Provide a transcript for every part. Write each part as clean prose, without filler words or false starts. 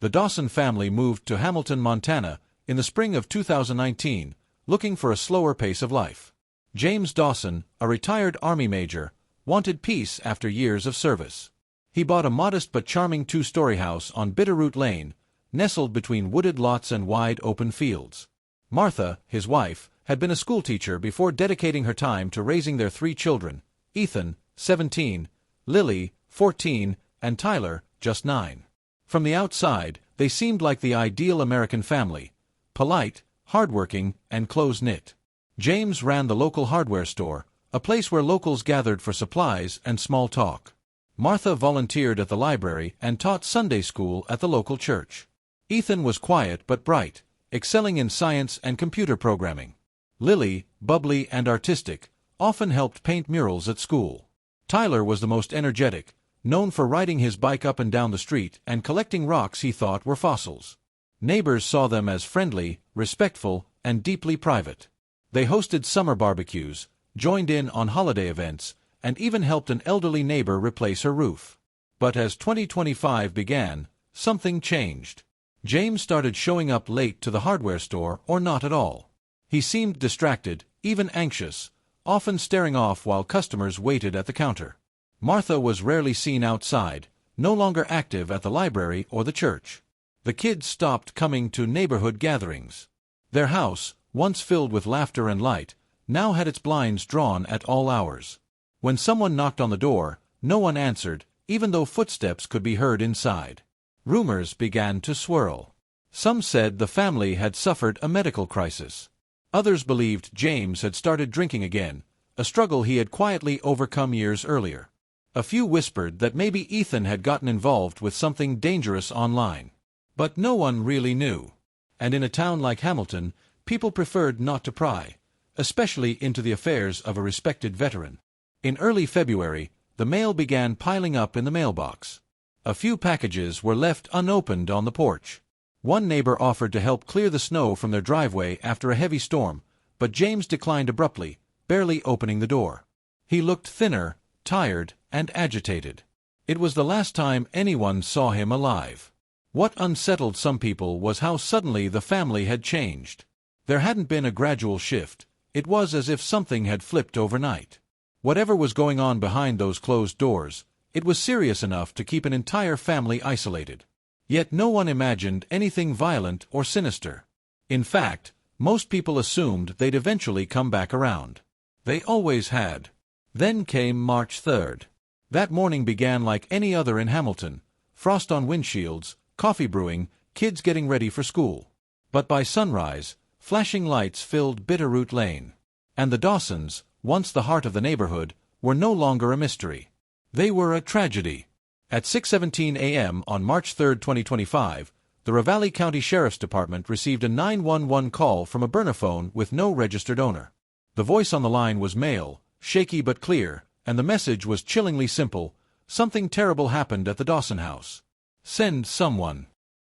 The Dawson family moved to Hamilton, Montana, in the spring of 2019, looking for a slower pace of life. James Dawson, a retired Army major, wanted peace after years of service. He bought a modest but charming two-story house on Bitterroot Lane, nestled between wooded lots and wide open fields. Martha, his wife, had been a schoolteacher before dedicating her time to raising their 3 children, Ethan, 17, Lily, 14, and Tyler, just 9. From the outside, they seemed like the ideal American family, polite, hardworking, and close-knit. James ran the local hardware store, a place where locals gathered for supplies and small talk. Martha volunteered at the library and taught Sunday school at the local church. Ethan was quiet but bright, excelling in science and computer programming. Lily, bubbly and artistic, often helped paint murals at school. Tyler was the most energetic, known for riding his bike up and down the street and collecting rocks he thought were fossils. Neighbors saw them as friendly, respectful, and deeply private. They hosted summer barbecues, joined in on holiday events, and even helped an elderly neighbor replace her roof. But as 2025 began, something changed. James started showing up late to the hardware store or not at all. He seemed distracted, even anxious, often staring off while customers waited at the counter. Martha was rarely seen outside, no longer active at the library or the church. The kids stopped coming to neighborhood gatherings. Their house, once filled with laughter and light, now had its blinds drawn at all hours. When someone knocked on the door, no one answered, even though footsteps could be heard inside. Rumors began to swirl. Some said the family had suffered a medical crisis. Others believed James had started drinking again, a struggle he had quietly overcome years earlier. A few whispered that maybe Ethan had gotten involved with something dangerous online. But no one really knew. And in a town like Hamilton, people preferred not to pry, especially into the affairs of a respected veteran. In early February, the mail began piling up in the mailbox. A few packages were left unopened on the porch. One neighbor offered to help clear the snow from their driveway after a heavy storm, but James declined abruptly, barely opening the door. He looked thinner, tired, and agitated. It was the last time anyone saw him alive. What unsettled some people was how suddenly the family had changed. There hadn't been a gradual shift. It was as if something had flipped overnight. Whatever was going on behind those closed doors, it was serious enough to keep an entire family isolated. Yet no one imagined anything violent or sinister. In fact, most people assumed they'd eventually come back around. They always had. Then came March 3rd. That morning began like any other in Hamilton. Frost on windshields, coffee brewing, kids getting ready for school. But by sunrise, flashing lights filled Bitterroot Lane. And the Dawsons, once the heart of the neighborhood, were no longer a mystery. They were a tragedy. At 6:17 a.m. on March 3, 2025, the Ravalli County Sheriff's Department received a 911 call from a burner phone with no registered owner. The voice on the line was male, shaky but clear, and the message was chillingly simple: something terrible happened at the Dawson house. Send someone.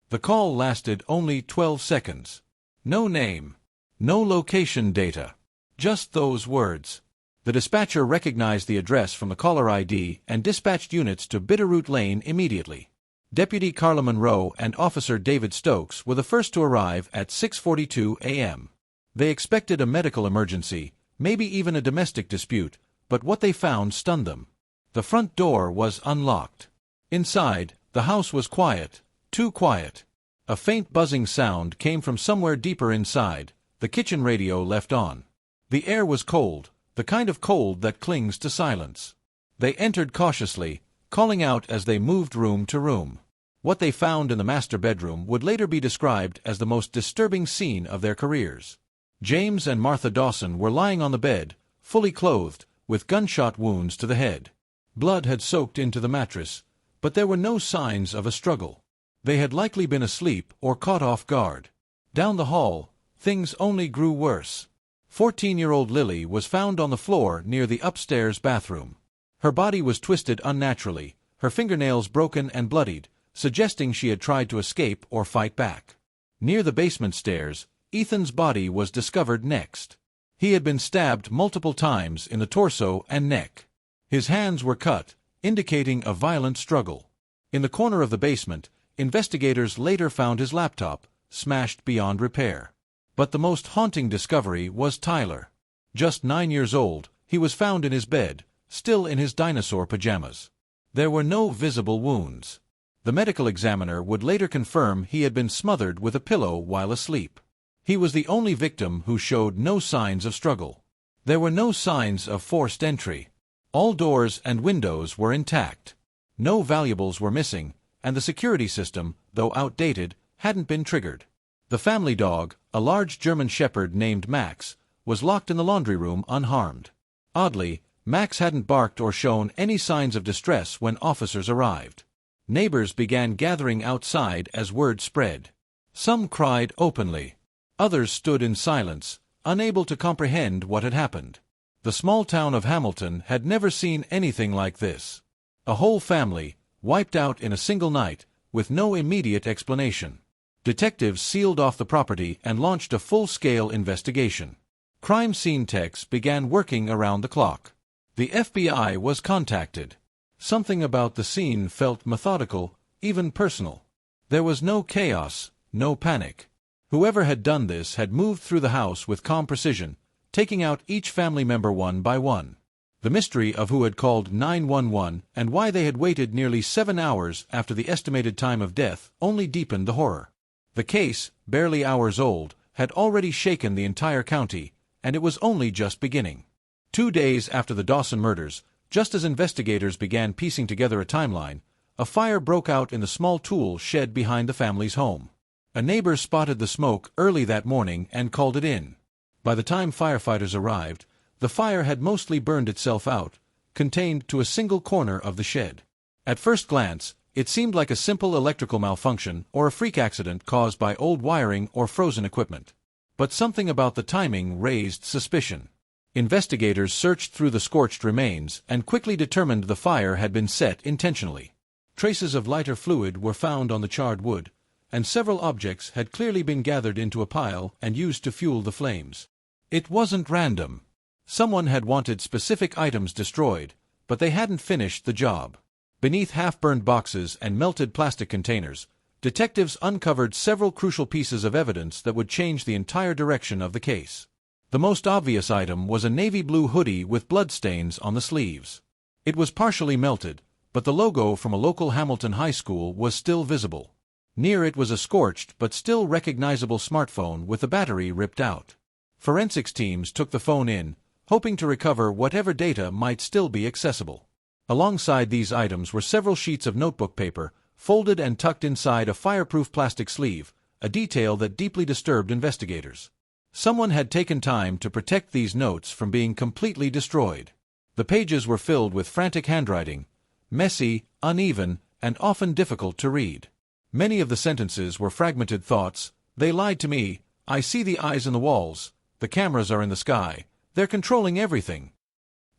The call lasted only 12 seconds. No name. No location data. Just those words. The dispatcher recognized the address from the caller ID and dispatched units to Bitterroot Lane immediately. Deputy Carla Monroe and Officer David Stokes were the first to arrive at 6:42 a.m. They expected a medical emergency, maybe even a domestic dispute, but what they found stunned them. The front door was unlocked. Inside, the house was quiet, too quiet. A faint buzzing sound came from somewhere deeper inside, the kitchen radio left on. The air was cold, the kind of cold that clings to silence. They entered cautiously, calling out as they moved room to room. What they found in the master bedroom would later be described as the most disturbing scene of their careers. James and Martha Dawson were lying on the bed, fully clothed, with gunshot wounds to the head. Blood had soaked into the mattress, but there were no signs of a struggle. They had likely been asleep or caught off guard. Down the hall, things only grew worse. 14-year-old Lily was found on the floor near the upstairs bathroom. Her body was twisted unnaturally, her fingernails broken and bloodied, suggesting she had tried to escape or fight back. Near the basement stairs, Ethan's body was discovered next. He had been stabbed multiple times in the torso and neck. His hands were cut, indicating a violent struggle. In the corner of the basement, investigators later found his laptop, smashed beyond repair. But the most haunting discovery was Tyler. Just 9 years old, he was found in his bed, still in his dinosaur pajamas. There were no visible wounds. The medical examiner would later confirm he had been smothered with a pillow while asleep. He was the only victim who showed no signs of struggle. There were no signs of forced entry. All doors and windows were intact. No valuables were missing, and the security system, though outdated, hadn't been triggered. The family dog, a large German shepherd named Max, was locked in the laundry room unharmed. Oddly, Max hadn't barked or shown any signs of distress when officers arrived. Neighbors began gathering outside as word spread. Some cried openly. Others stood in silence, unable to comprehend what had happened. The small town of Hamilton had never seen anything like this. A whole family, wiped out in a single night, with no immediate explanation. Detectives sealed off the property and launched a full-scale investigation. Crime scene techs began working around the clock. The FBI was contacted. Something about the scene felt methodical, even personal. There was no chaos, no panic. Whoever had done this had moved through the house with calm precision, taking out each family member one by one. The mystery of who had called 911 and why they had waited nearly 7 hours after the estimated time of death only deepened the horror. The case, barely hours old, had already shaken the entire county, and it was only just beginning. 2 days after the Dawson murders, just as investigators began piecing together a timeline, a fire broke out in the small tool shed behind the family's home. A neighbor spotted the smoke early that morning and called it in. By the time firefighters arrived, the fire had mostly burned itself out, contained to a single corner of the shed. At first glance, it seemed like a simple electrical malfunction or a freak accident caused by old wiring or frozen equipment. But something about the timing raised suspicion. Investigators searched through the scorched remains and quickly determined the fire had been set intentionally. Traces of lighter fluid were found on the charred wood, and several objects had clearly been gathered into a pile and used to fuel the flames. It wasn't random. Someone had wanted specific items destroyed, but they hadn't finished the job. Beneath half-burned boxes and melted plastic containers, detectives uncovered several crucial pieces of evidence that would change the entire direction of the case. The most obvious item was a navy blue hoodie with bloodstains on the sleeves. It was partially melted, but the logo from a local Hamilton high school was still visible. Near it was a scorched but still recognizable smartphone with the battery ripped out. Forensics teams took the phone in, hoping to recover whatever data might still be accessible. Alongside these items were several sheets of notebook paper, folded and tucked inside a fireproof plastic sleeve, a detail that deeply disturbed investigators. Someone had taken time to protect these notes from being completely destroyed. The pages were filled with frantic handwriting, messy, uneven, and often difficult to read. Many of the sentences were fragmented thoughts. They lied to me. I see the eyes in the walls. The cameras are in the sky. They're controlling everything.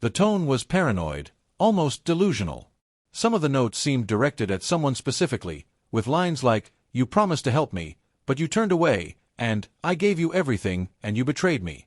The tone was paranoid, almost delusional. Some of the notes seemed directed at someone specifically, with lines like, "You promised to help me, but you turned away," and "I gave you everything, and you betrayed me."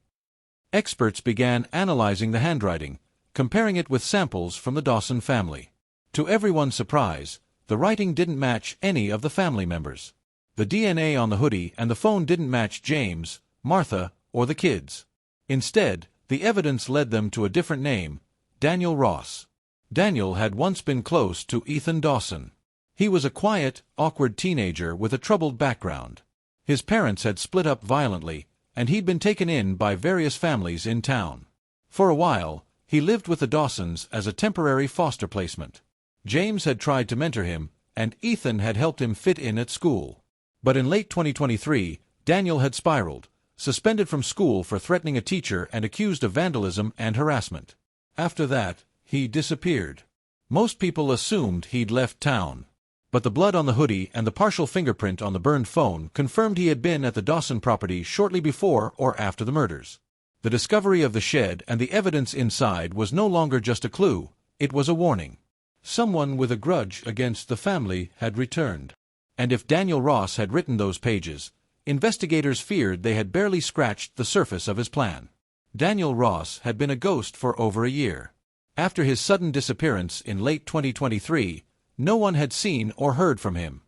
Experts began analyzing the handwriting, comparing it with samples from the Dawson family. To everyone's surprise, the writing didn't match any of the family members. The DNA on the hoodie and the phone didn't match James, Martha, or the kids. Instead, the evidence led them to a different name, Daniel Ross. Daniel had once been close to Ethan Dawson. He was a quiet, awkward teenager with a troubled background. His parents had split up violently, and he'd been taken in by various families in town. For a while, he lived with the Dawsons as a temporary foster placement. James had tried to mentor him, and Ethan had helped him fit in at school. But in late 2023, Daniel had spiraled, suspended from school for threatening a teacher and accused of vandalism and harassment. After that, he disappeared. Most people assumed he'd left town. But the blood on the hoodie and the partial fingerprint on the burned phone confirmed he had been at the Dawson property shortly before or after the murders. The discovery of the shed and the evidence inside was no longer just a clue, it was a warning. Someone with a grudge against the family had returned. And if Daniel Ross had written those pages, investigators feared they had barely scratched the surface of his plan. Daniel Ross had been a ghost for over a year. After his sudden disappearance in late 2023, no one had seen or heard from him.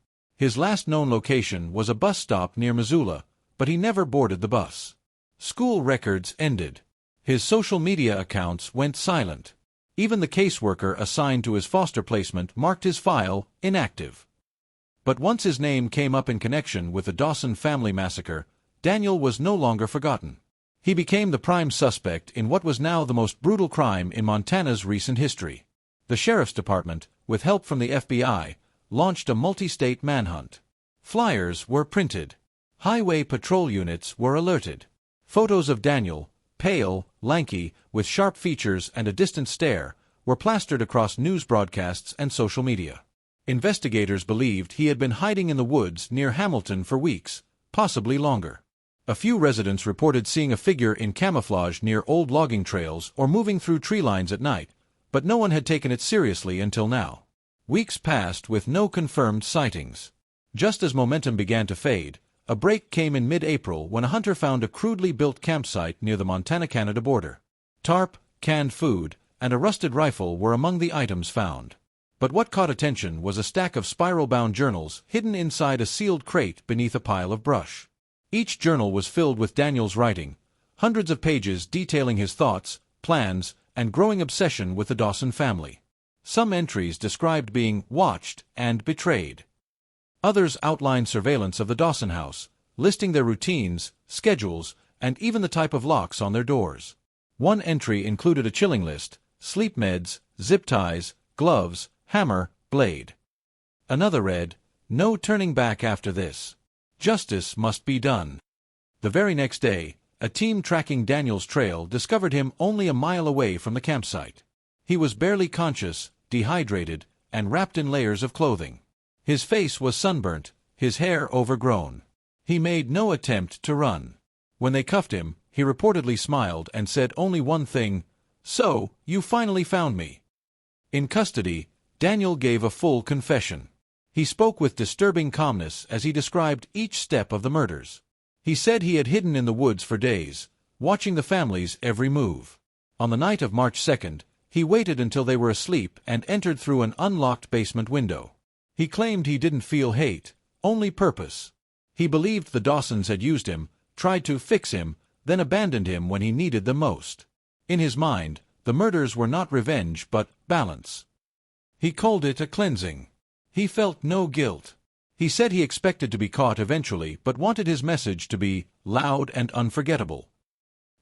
His last known location was a bus stop near Missoula, but he never boarded the bus. School records ended. His social media accounts went silent. Even the caseworker assigned to his foster placement marked his file inactive. But once his name came up in connection with the Dawson family massacre, Daniel was no longer forgotten. He became the prime suspect in what was now the most brutal crime in Montana's recent history. The sheriff's department, with help from the FBI, launched a multi-state manhunt. Flyers were printed. Highway patrol units were alerted. Photos of Daniel, pale, lanky, with sharp features and a distant stare, were plastered across news broadcasts and social media. Investigators believed he had been hiding in the woods near Hamilton for weeks, possibly longer. A few residents reported seeing a figure in camouflage near old logging trails or moving through tree lines at night, but no one had taken it seriously until now. Weeks passed with no confirmed sightings. Just as momentum began to fade, a break came in mid-April when a hunter found a crudely built campsite near the Montana-Canada border. Tarp, canned food, and a rusted rifle were among the items found. But what caught attention was a stack of spiral-bound journals hidden inside a sealed crate beneath a pile of brush. Each journal was filled with Daniel's writing, hundreds of pages detailing his thoughts, plans, and growing obsession with the Dawson family. Some entries described being watched and betrayed. Others outlined surveillance of the Dawson house, listing their routines, schedules, and even the type of locks on their doors. One entry included a chilling list: sleep meds, zip ties, gloves, hammer, blade. Another read, "No turning back after this. Justice must be done." The very next day, a team tracking Daniel's trail discovered him only a mile away from the campsite. He was barely conscious, dehydrated, and wrapped in layers of clothing. His face was sunburnt, his hair overgrown. He made no attempt to run. When they cuffed him, he reportedly smiled and said only one thing: "So, you finally found me." In custody, Daniel gave a full confession. He spoke with disturbing calmness as he described each step of the murders. He said he had hidden in the woods for days, watching the family's every move. On the night of March 2nd, he waited until they were asleep and entered through an unlocked basement window. He claimed he didn't feel hate, only purpose. He believed the Dawsons had used him, tried to fix him, then abandoned him when he needed them most. In his mind, the murders were not revenge but balance. He called it a cleansing. He felt no guilt. He said he expected to be caught eventually but wanted his message to be loud and unforgettable.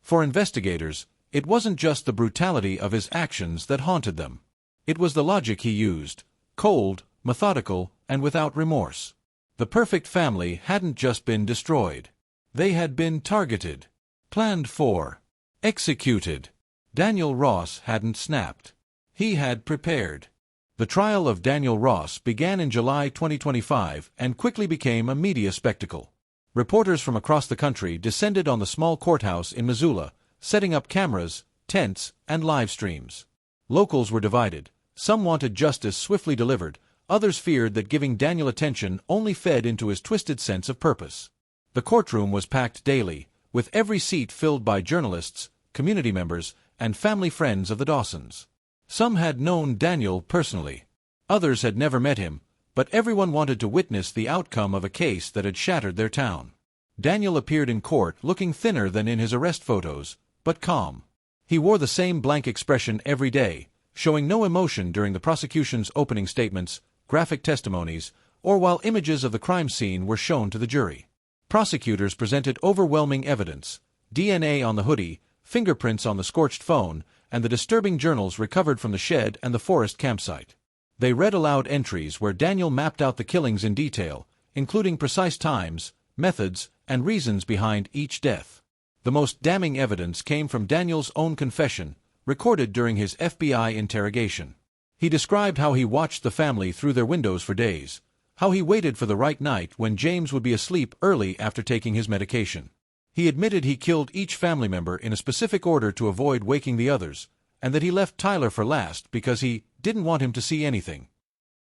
For investigators, it wasn't just the brutality of his actions that haunted them. It was the logic he used: cold, methodical, and without remorse. The perfect family hadn't just been destroyed. They had been targeted, planned for, executed. Daniel Ross hadn't snapped. He had prepared. The trial of Daniel Ross began in July 2025 and quickly became a media spectacle. Reporters from across the country descended on the small courthouse in Missoula, setting up cameras, tents, and live streams. Locals were divided. Some wanted justice swiftly delivered. Others feared that giving Daniel attention only fed into his twisted sense of purpose. The courtroom was packed daily, with every seat filled by journalists, community members, and family friends of the Dawsons. Some had known Daniel personally. Others had never met him, but everyone wanted to witness the outcome of a case that had shattered their town. Daniel appeared in court looking thinner than in his arrest photos, but calm. He wore the same blank expression every day, showing no emotion during the prosecution's opening statements, graphic testimonies, or while images of the crime scene were shown to the jury. Prosecutors presented overwhelming evidence: DNA on the hoodie, fingerprints on the scorched phone, and the disturbing journals recovered from the shed and the forest campsite. They read aloud entries where Daniel mapped out the killings in detail, including precise times, methods, and reasons behind each death. The most damning evidence came from Daniel's own confession, recorded during his FBI interrogation. He described how he watched the family through their windows for days, how he waited for the right night when James would be asleep early after taking his medication. He admitted he killed each family member in a specific order to avoid waking the others, and that he left Tyler for last because he didn't want him to see anything.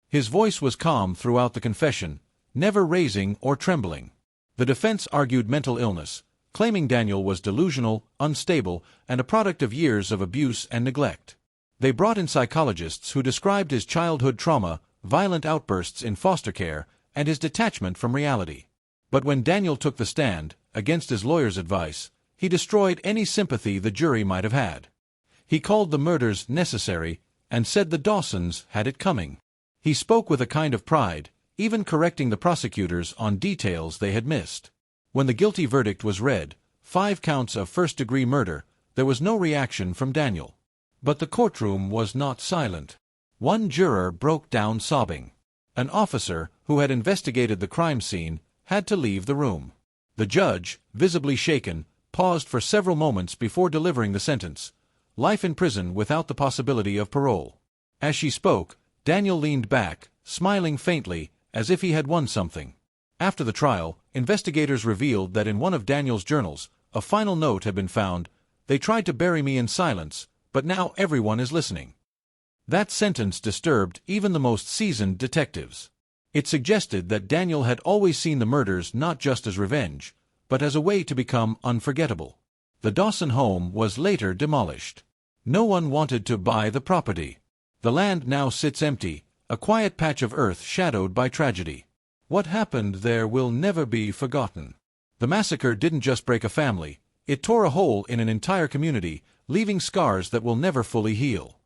His voice was calm throughout the confession, never raising or trembling. The defense argued mental illness, claiming Daniel was delusional, unstable, and a product of years of abuse and neglect. They brought in psychologists who described his childhood trauma, violent outbursts in foster care, and his detachment from reality. But when Daniel took the stand, against his lawyer's advice, he destroyed any sympathy the jury might have had. He called the murders necessary and said the Dawsons had it coming. He spoke with a kind of pride, even correcting the prosecutors on details they had missed. When the guilty verdict was read, 5 counts of first-degree murder, there was no reaction from Daniel. But the courtroom was not silent. One juror broke down sobbing. An officer, who had investigated the crime scene, had to leave the room. The judge, visibly shaken, paused for several moments before delivering the sentence: life in prison without the possibility of parole. As she spoke, Daniel leaned back, smiling faintly, as if he had won something. After the trial, investigators revealed that in one of Daniel's journals, a final note had been found: "They tried to bury me in silence, but now everyone is listening." That sentence disturbed even the most seasoned detectives. It suggested that Daniel had always seen the murders not just as revenge, but as a way to become unforgettable. The Dawson home was later demolished. No one wanted to buy the property. The land now sits empty, a quiet patch of earth shadowed by tragedy. What happened there will never be forgotten. The massacre didn't just break a family, it tore a hole in an entire community, leaving scars that will never fully heal.